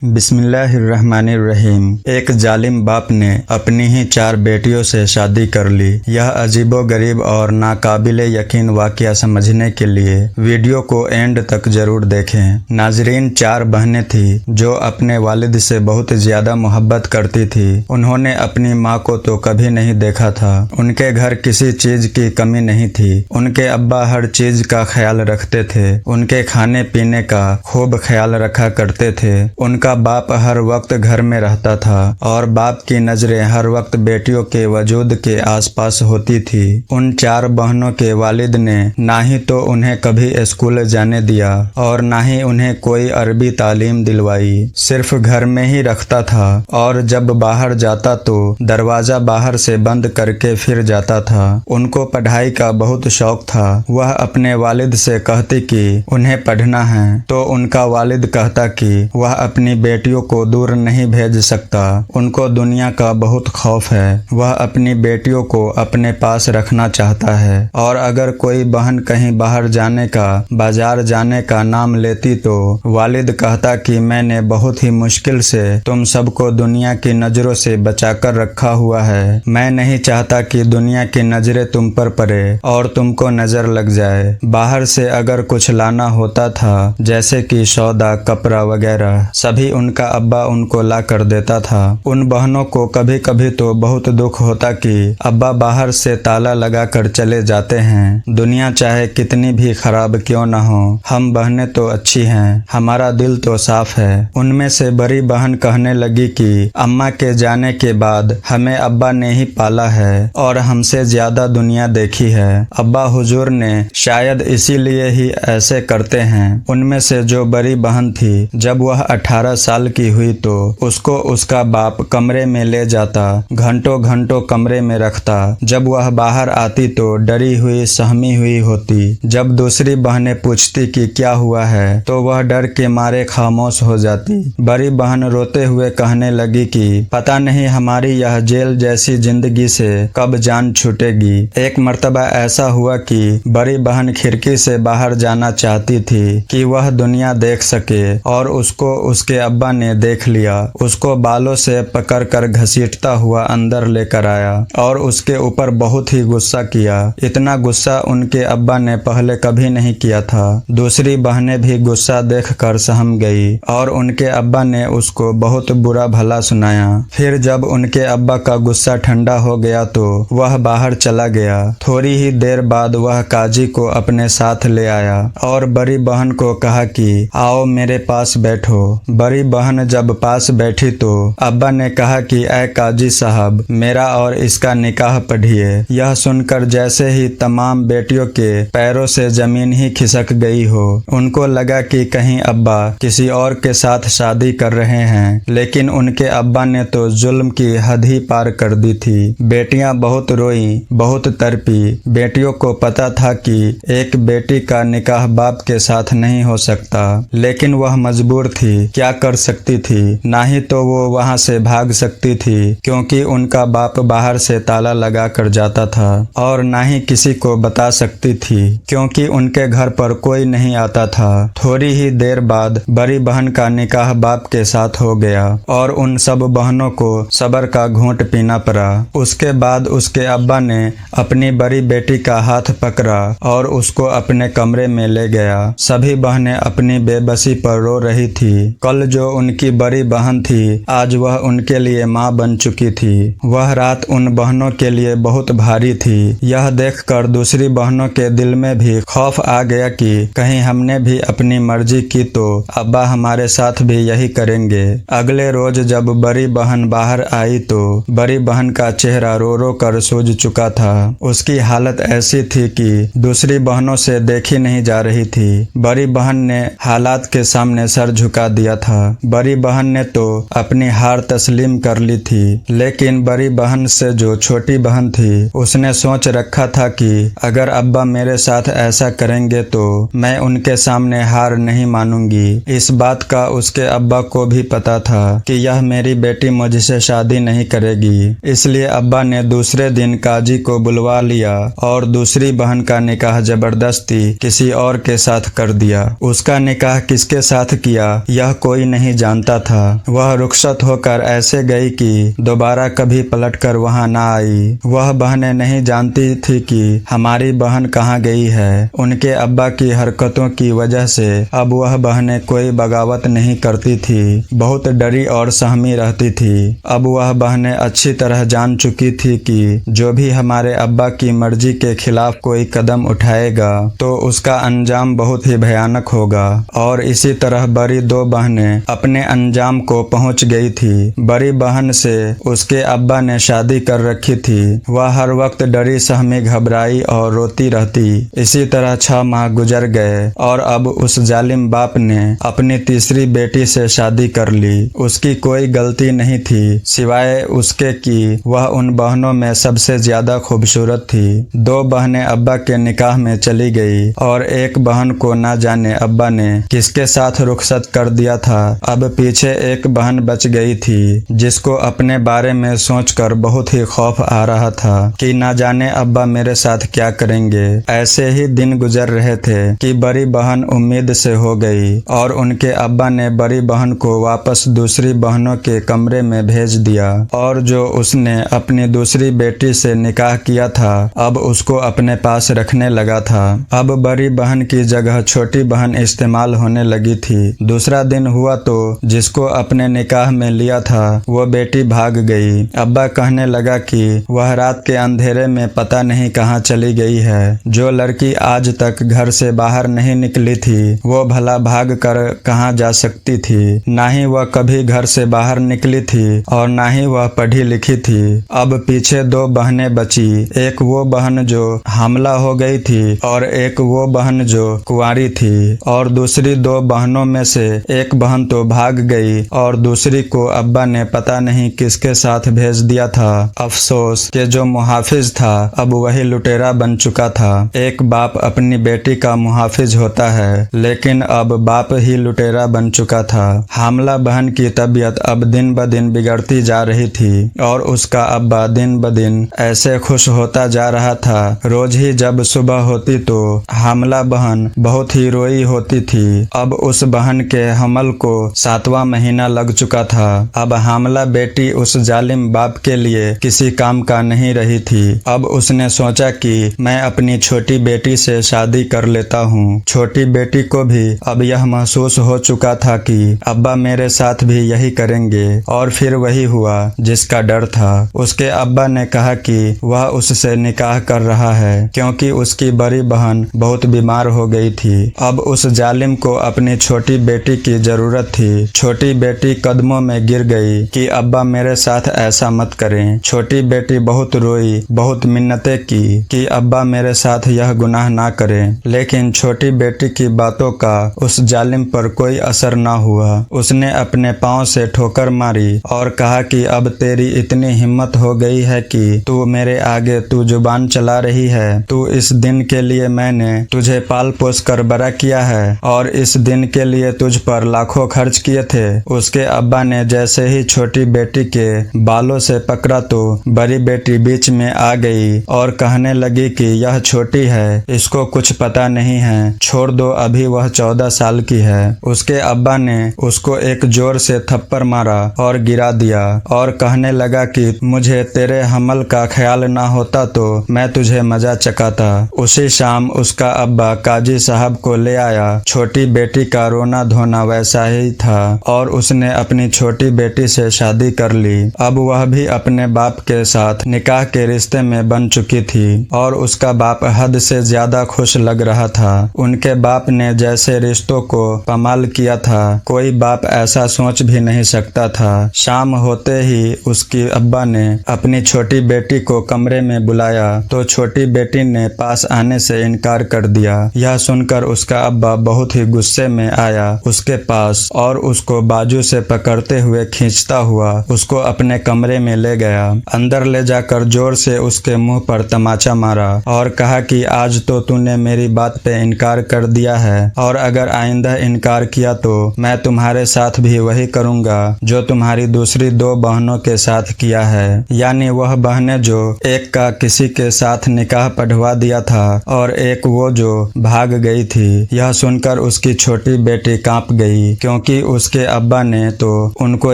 बिस्मिल्लाहिर्रहमानिर्रहीम। एक जालिम बाप ने अपनी ही 4 बेटियों से शादी कर ली। यह अजीबोगरीब और नाकाबिले यकीन वाकया समझने के लिए वीडियो को एंड तक जरूर देखें। नाजरीन, 4 बहनें थी जो अपने वालिद से बहुत ज्यादा मोहब्बत करती थी। उन्होंने अपनी माँ को तो कभी नहीं देखा था। उनके घर किसी चीज की कमी नहीं थी। उनके अब्बा हर चीज का ख्याल रखते थे। उनके खाने पीने का खूब ख्याल रखा करते थे। उनका बाप हर वक्त घर में रहता था और बाप की नजरें हर वक्त बेटियों के वजूद के आसपास होती थी। उन 4 बहनों के वालिद ने ना ही तो उन्हें कभी स्कूल जाने दिया और ना ही उन्हें कोई अरबी तालीम दिलवाई। सिर्फ घर में ही रखता था और जब बाहर जाता तो दरवाजा बाहर से बंद करके फिर जाता था। उनको पढ़ाई का बहुत शौक था। वह अपने वालिद से कहती कि उन्हें पढ़ना है तो उनका वालिद कहता कि वह अपनी बेटियों को दूर नहीं भेज सकता। उनको दुनिया का बहुत खौफ है। वह अपनी बेटियों को अपने पास रखना चाहता है और अगर कोई बहन कहीं बाहर जाने का, बाजार जाने का नाम लेती तो वालिद कहता कि मैंने बहुत ही मुश्किल से तुम सबको दुनिया की नजरों से बचाकर रखा हुआ है। मैं नहीं चाहता कि दुनिया की नजरें तुम पर पड़े और तुमको नजर लग जाए। बाहर से अगर कुछ लाना होता था जैसे कि सौदा, कपड़ा वगैरह, सभी उनका अब्बा उनको ला कर देता था। उन बहनों को कभी कभी तो बहुत दुख होता कि अब्बा बाहर से ताला लगा कर चले जाते हैं। दुनिया चाहे कितनी भी खराब क्यों न हो, हम बहनें तो अच्छी हैं, हमारा दिल तो साफ है। उनमें से बड़ी बहन कहने लगी कि अम्मा के जाने के बाद हमें अब्बा ने ही पाला है और हमसे ज्यादा दुनिया देखी है। अब्बा हुजूर ने शायद इसीलिए ही ऐसे करते हैं। उनमें से जो बड़ी बहन थी, जब वह 18 साल की हुई तो उसको उसका बाप कमरे में ले जाता, घंटों घंटों कमरे में रखता। जब वह बाहर आती तो डरी हुई, सहमी हुई होती। जब दूसरी बहनें पूछती कि क्या हुआ है तो वह डर के मारे खामोश हो जाती। बड़ी बहन रोते हुए कहने लगी कि पता नहीं हमारी यह जेल जैसी जिंदगी से कब जान छूटेगी। एक मर्तबा ऐसा हुआ कि बड़ी बहन खिड़की से बाहर जाना चाहती थी कि वह दुनिया देख सके और उसको उसके अब्बा ने देख लिया। उसको बालों से पकड़कर घसीटता हुआ अंदर लेकर आया और उसके ऊपर बहुत ही गुस्सा किया। इतना गुस्सा उनके अब्बा ने पहले कभी नहीं किया था। दूसरी बहनें भी गुस्सा देखकर सहम गई और उनके अब्बा ने उसको बहुत बुरा भला सुनाया। फिर जब उनके अब्बा का गुस्सा ठंडा हो गया तो वह बाहर चला गया। थोड़ी ही देर बाद वह काजी को अपने साथ ले आया और बड़ी बहन को कहा कि आओ मेरे पास बैठो। बड़ी बहन जब पास बैठी तो अब्बा ने कहा कि ऐ काजी साहब, मेरा और इसका निकाह पढ़िए। यह सुनकर जैसे ही तमाम बेटियों के पैरों से जमीन ही खिसक गई हो। उनको लगा कि कहीं अब्बा किसी और के साथ शादी कर रहे हैं, लेकिन उनके अब्बा ने तो जुल्म की हद ही पार कर दी थी। बेटियां बहुत रोई, बहुत तड़पी। बेटियों को पता था कि एक बेटी का निकाह बाप के साथ नहीं हो सकता, लेकिन वह मजबूर थी। क्या कर सकती थी? ना ही तो वो वहां से भाग सकती थी क्योंकि उनका बाप बाहर से ताला लगा कर जाता था और ना ही किसी को बता सकती थी क्योंकि उनके घर पर कोई नहीं आता था। थोड़ी ही देर बाद बड़ी बहन का निकाह बाप के साथ हो गया और उन सब बहनों को सब्र का घूंट पीना पड़ा। उसके बाद उसके अब्बा ने अपनी बड़ी बेटी का हाथ पकड़ा और उसको अपने कमरे में ले गया। सभी बहनें अपनी बेबसी पर रो रही थी। कल जो उनकी बड़ी बहन थी, आज वह उनके लिए माँ बन चुकी थी। वह रात उन बहनों के लिए बहुत भारी थी। यह देखकर दूसरी बहनों के दिल में भी खौफ आ गया कि कहीं हमने भी अपनी मर्जी की तो अब्बा हमारे साथ भी यही करेंगे। अगले रोज जब बड़ी बहन बाहर आई तो बड़ी बहन का चेहरा रो रो कर सूज चुका था। उसकी हालत ऐसी थी कि दूसरी बहनों से देखी नहीं जा रही थी। बड़ी बहन ने हालात के सामने सर झुका दिया था। बड़ी बहन ने तो अपनी हार तस्लीम कर ली थी, लेकिन बड़ी बहन से जो छोटी बहन थी उसने सोच रखा था कि अगर अब्बा मेरे साथ ऐसा करेंगे तो मैं उनके सामने हार नहीं मानूंगी। इस बात का उसके अब्बा को भी पता था कि यह मेरी बेटी मुझसे शादी नहीं करेगी। इसलिए अब्बा ने दूसरे दिन काजी को बुलवा लिया और दूसरी बहन का निकाह जबरदस्ती किसी और के साथ कर दिया। उसका निकाह किसके साथ किया यह कोई नहीं जानता था। वह रुखसत होकर ऐसे गई कि दोबारा कभी पलटकर वहां ना आई। वह बहनें नहीं जानती थी कि हमारी बहन कहाँ गई है। उनके अब्बा की हरकतों की वजह से अब वह बहनें कोई बगावत नहीं करती थी, बहुत डरी और सहमी रहती थी। अब वह बहनें अच्छी तरह जान चुकी थी कि जो भी हमारे अब्बा की मर्जी के खिलाफ कोई कदम उठाएगा तो उसका अंजाम बहुत ही भयानक होगा। और इसी तरह बड़ी दो बहनें अपने अंजाम को पहुंच गई थी। बड़ी बहन से उसके अब्बा ने शादी कर रखी थी। वह हर वक्त डरी सहमी घबराई और रोती रहती। इसी तरह 6 माह गुजर गए और अब उस जालिम बाप ने अपनी तीसरी बेटी से शादी कर ली। उसकी कोई गलती नहीं थी सिवाय उसके कि वह उन बहनों में सबसे ज्यादा खूबसूरत थी। 2 बहनें अब्बा के निकाह में चली गई और एक बहन को ना जाने अब्बा ने किसके साथ रुखसत कर दिया था। अब पीछे एक बहन बच गई थी जिसको अपने बारे में सोचकर बहुत ही खौफ आ रहा था कि ना जाने अब्बा मेरे साथ क्या करेंगे। ऐसे ही दिन गुजर रहे थे कि बड़ी बहन उम्मीद से हो गई और उनके अब्बा ने बड़ी बहन को वापस दूसरी बहनों के कमरे में भेज दिया और जो उसने अपनी दूसरी बेटी से निकाह किया था अब उसको अपने पास रखने लगा था। अब बड़ी बहन की जगह छोटी बहन इस्तेमाल होने लगी थी। दूसरा दिन हुआ तो जिसको अपने निकाह में लिया था वो बेटी भाग गई। अब्बा कहने लगा कि वह रात के अंधेरे में पता नहीं कहाँ चली गई है। जो लड़की आज तक घर से बाहर नहीं निकली थी वो भला भाग कर कहाँ जा सकती थी। ना ही वह कभी घर से बाहर निकली थी और ना ही वह पढ़ी लिखी थी। अब पीछे 2 बहनें बची, एक वो बहन जो हमला हो गई थी और एक वो बहन जो कुंवारी थी। और दूसरी 2 बहनों में से एक बहन तो भाग गई और दूसरी को अब्बा ने पता नहीं किसके साथ भेज दिया था। अफसोस कि जो मुहाफिज था अब वही लुटेरा बन चुका था। एक बाप अपनी बेटी का मुहाफिज होता है लेकिन अब बाप ही लुटेरा बन चुका था। हामला बहन की तबीयत अब दिन ब दिन बिगड़ती जा रही थी और उसका अब्बा दिन ब दिन ऐसे खुश होता जा रहा था। रोज ही जब सुबह होती तो हामला बहन बहुत ही रोई होती थी। अब उस बहन के हमल को 7वां महीना लग चुका था। अब हामला बेटी उस जालिम बाप के लिए किसी काम का नहीं रही थी। अब उसने सोचा कि मैं अपनी छोटी बेटी से शादी कर लेता हूँ। छोटी बेटी को भी अब यह महसूस हो चुका था कि अब्बा मेरे साथ भी यही करेंगे और फिर वही हुआ जिसका डर था। उसके अब्बा ने कहा कि वह उससे निकाह कर रहा है क्योंकि उसकी बड़ी बहन बहुत बीमार हो गई थी। अब उस जालिम को अपनी छोटी बेटी की जरूरत थी। छोटी बेटी कदमों में गिर गई कि अब्बा मेरे साथ ऐसा मत करें। छोटी बेटी बहुत रोई, बहुत मिन्नतें की कि अब्बा मेरे साथ यह गुनाह ना करें। लेकिन छोटी बेटी की बातों का उस जालिम पर कोई असर ना हुआ। उसने अपने पांव से ठोकर मारी और कहा कि अब तेरी इतनी हिम्मत हो गई है कि तू मेरे आगे तू जुबान चला रही है। तू इस दिन के लिए मैंने तुझे पाल पोस कर बड़ा किया है और इस दिन के लिए तुझ पर लाखों खर्च किए थे। उसके अब्बा ने जैसे ही छोटी बेटी के बालों से पकड़ा तो बड़ी बेटी बीच में आ गई और कहने लगी कि यह छोटी है, इसको कुछ पता नहीं है, छोड़ दो, अभी वह 14 साल की है। उसके अब्बा ने उसको एक जोर से थप्पड़ मारा और गिरा दिया और कहने लगा कि मुझे तेरे हमल का ख्याल ना होता तो मैं तुझे मजा चकाता। उसी शाम उसका अब्बा काजी साहब को ले आया। छोटी बेटी का रोना धोना वैसा ही था और उसने अपनी छोटी बेटी से शादी कर ली। अब वह भी अपने बाप के साथ निकाह के रिश्ते में बन चुकी थी और उसका बाप हद से ज्यादा खुश लग रहा था। उनके बाप ने जैसे रिश्तों को पमाल किया था कोई बाप ऐसा सोच भी नहीं सकता था। शाम होते ही उसकी अब्बा ने अपनी छोटी बेटी को कमरे में बुलाया तो छोटी बेटी ने पास आने से इनकार कर दिया। यह सुनकर उसका अब्बा बहुत ही गुस्से में आया उसके पास और उसको बाजू से पकड़ते हुए खींचता हुआ उसको अपने कमरे में ले गया। अंदर ले जाकर जोर से उसके मुंह पर तमाचा मारा और कहा कि आज तो तूने मेरी बात पे इनकार कर दिया है और अगर आइंदा इनकार किया तो मैं तुम्हारे साथ भी वही करूंगा जो तुम्हारी दूसरी 2 बहनों के साथ किया है। यानी वह बहनें जो एक का किसी के साथ निकाह पढ़वा दिया था और एक वो जो भाग गई थी। यह सुनकर उसकी छोटी बेटी कांप गई क्योंकि क्योंकि उसके अब्बा ने तो उनको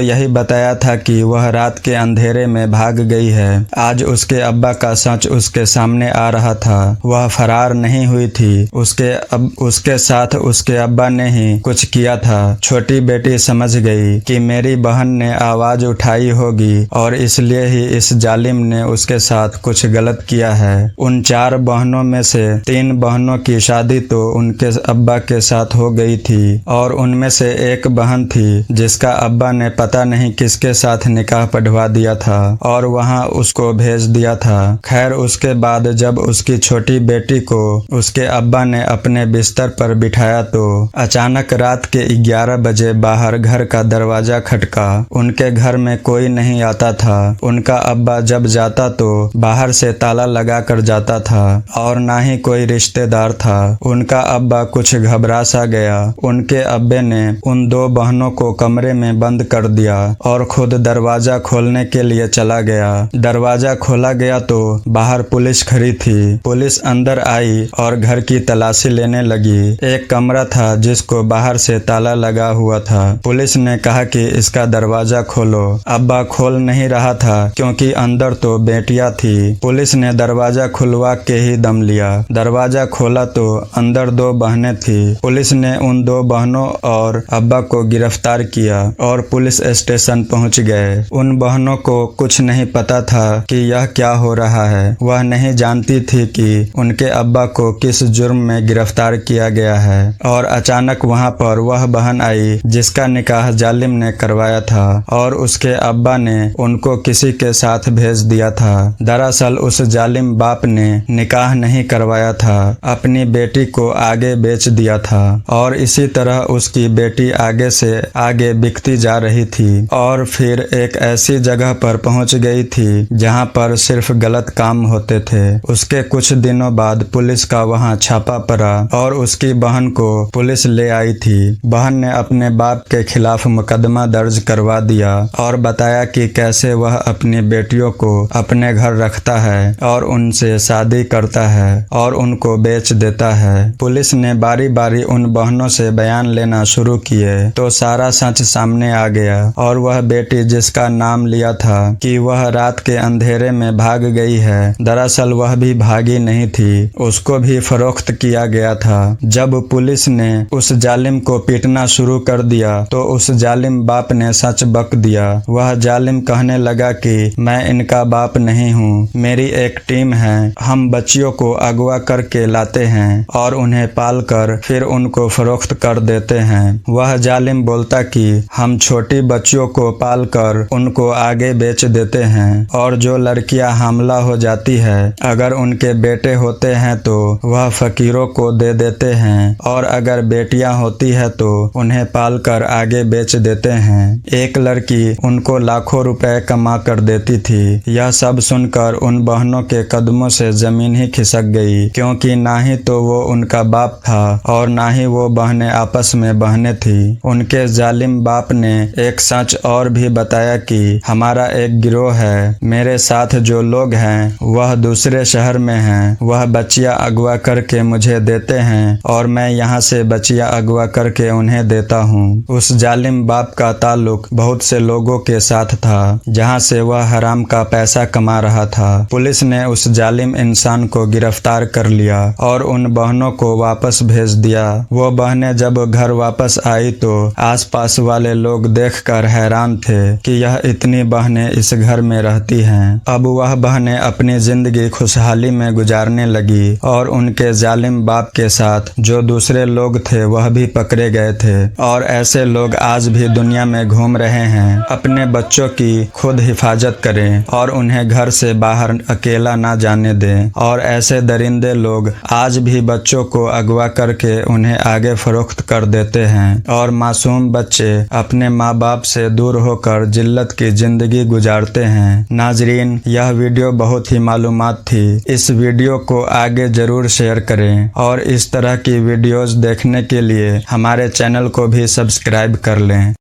यही बताया था कि वह रात के अंधेरे में भाग गई है। आज उसके अब्बा का सच उसके सामने आ रहा था। वह फरार नहीं हुई थी, उसके साथ उसके अब्बा ने ही कुछ किया था। छोटी बेटी समझ गई कि मेरी बहन ने आवाज उठाई होगी और इसलिए ही इस जालिम ने उसके साथ कुछ गलत किया है। उन 4 बहनों में से 3 बहनों की शादी तो उनके अब्बा के साथ हो गई थी और उनमें से एक बहन थी जिसका अब्बा ने पता नहीं किसके साथ निकाह पढ़वा दिया था और वहां उसको भेज दिया था। खैर उसके बाद जब उसकी छोटी बेटी को उसके अब्बा ने अपने बिस्तर पर बिठाया तो अचानक रात के 11 बजे बाहर घर का दरवाजा खटका। उनके घर में कोई नहीं आता था। उनका अब्बा जब जाता तो बाहर से ताला लगा कर जाता था और ना ही कोई रिश्तेदार था। उनका अब्बा कुछ घबरा सा गया। उनके अब्बे ने उन 2 बहनों को कमरे में बंद कर दिया और खुद दरवाजा खोलने के लिए चला गया। दरवाजा खोला गया तो बाहर पुलिस खड़ी थी। पुलिस अंदर आई और घर की तलाशी लेने लगी। एक कमरा था जिसको बाहर से ताला लगा हुआ था। पुलिस ने कहा कि इसका दरवाजा खोलो। अब्बा खोल नहीं रहा था क्योंकि अंदर तो बेटियां थी। पुलिस ने दरवाजा खुलवा के ही दम लिया। दरवाजा खोला तो अंदर 2 बहनें थी। पुलिस ने उन 2 बहनों और अब्बा को गिरफ्तार किया और पुलिस स्टेशन पहुंच गए। उन बहनों को कुछ नहीं पता था कि यह क्या हो रहा है। वह नहीं जानती थी कि उनके अब्बा को किस जुर्म में गिरफ्तार किया गया है और अचानक वहां पर वह बहन आई जिसका निकाह जालिम ने करवाया था और उसके अब्बा ने उनको किसी के साथ भेज दिया था। दरअसल उस जालिम बाप ने निकाह नहीं करवाया था, अपनी बेटी को आगे बेच दिया था और इसी तरह उसकी बेटी आगे से आगे बिकती जा रही थी और फिर एक ऐसी जगह पर पहुंच गई थी जहां पर सिर्फ गलत काम होते थे। उसके कुछ दिनों बाद पुलिस का वहां छापा पड़ा और उसकी बहन को पुलिस ले आई थी। बहन ने अपने बाप के खिलाफ मुकदमा दर्ज करवा दिया और बताया कि कैसे वह अपनी बेटियों को अपने घर रखता है और उनसे शादी करता है और उनको बेच देता है। पुलिस ने बारी बारी उन बहनों से बयान लेना शुरू किए तो सारा सच सामने आ गया और वह बेटी जिसका नाम लिया था कि वह रात के अंधेरे में भाग गई है, दरअसल वह भी भागी नहीं थी, उसको भी फरोख्त किया गया था। जब पुलिस ने उस जालिम को पीटना शुरू कर दिया तो उस जालिम बाप ने सच बक दिया। वह जालिम कहने लगा कि मैं इनका बाप नहीं हूँ, मेरी एक टीम है, हम बच्चियों को अगवा करके लाते हैं और उन्हें पाल कर फिर उनको फरोख्त कर देते हैं। वह जालिम बोलता कि हम छोटी बच्चियों को पाल कर उनको आगे बेच देते हैं और जो लड़कियां हामला हो जाती है अगर उनके बेटे होते हैं तो वह फकीरों को दे देते हैं और अगर बेटियां होती है तो उन्हें पाल कर आगे बेच देते हैं। एक लड़की उनको लाखों रुपए कमा कर देती थी। यह सब सुनकर उन बहनों के कदमों से जमीन ही खिसक गई क्योंकि ना ही तो वो उनका बाप था और ना ही वो बहनें आपस में बहनें थी। उनके जालिम बाप ने एक सच और भी बताया कि हमारा एक गिरोह है, मेरे साथ जो लोग हैं वह दूसरे शहर में हैं, वह बच्चियां अगवा करके मुझे देते हैं और मैं यहाँ से बच्चियां अगवा करके उन्हें देता हूँ। उस जालिम बाप का ताल्लुक बहुत से लोगों के साथ था जहाँ से वह हराम का पैसा कमा रहा था। पुलिस ने उस जालिम इंसान को गिरफ्तार कर लिया और उन बहनों को वापस भेज दिया। वो बहनें जब घर वापस आई तो आसपास वाले लोग देखकर हैरान थे कि यह इतनी बहनें इस घर में रहती हैं। अब वह बहनें अपनी जिंदगी खुशहाली में गुजारने लगी और उनके जालिम बाप के साथ जो दूसरे लोग थे वह भी पकड़े गए थे और ऐसे लोग आज भी दुनिया में घूम रहे हैं। अपने बच्चों की खुद हिफाजत करें और उन्हें घर से बाहर अकेला ना जाने दें और ऐसे दरिंदे लोग आज भी बच्चों को अगवा करके उन्हें आगे फरोख्त कर देते हैं और मासूम बच्चे अपने माँ बाप से दूर होकर जिल्लत की जिंदगी गुजारते हैं। नाजरीन, यह वीडियो बहुत ही मालूमात थी। इस वीडियो को आगे जरूर शेयर करें और इस तरह की वीडियोस देखने के लिए हमारे चैनल को भी सब्सक्राइब कर लें।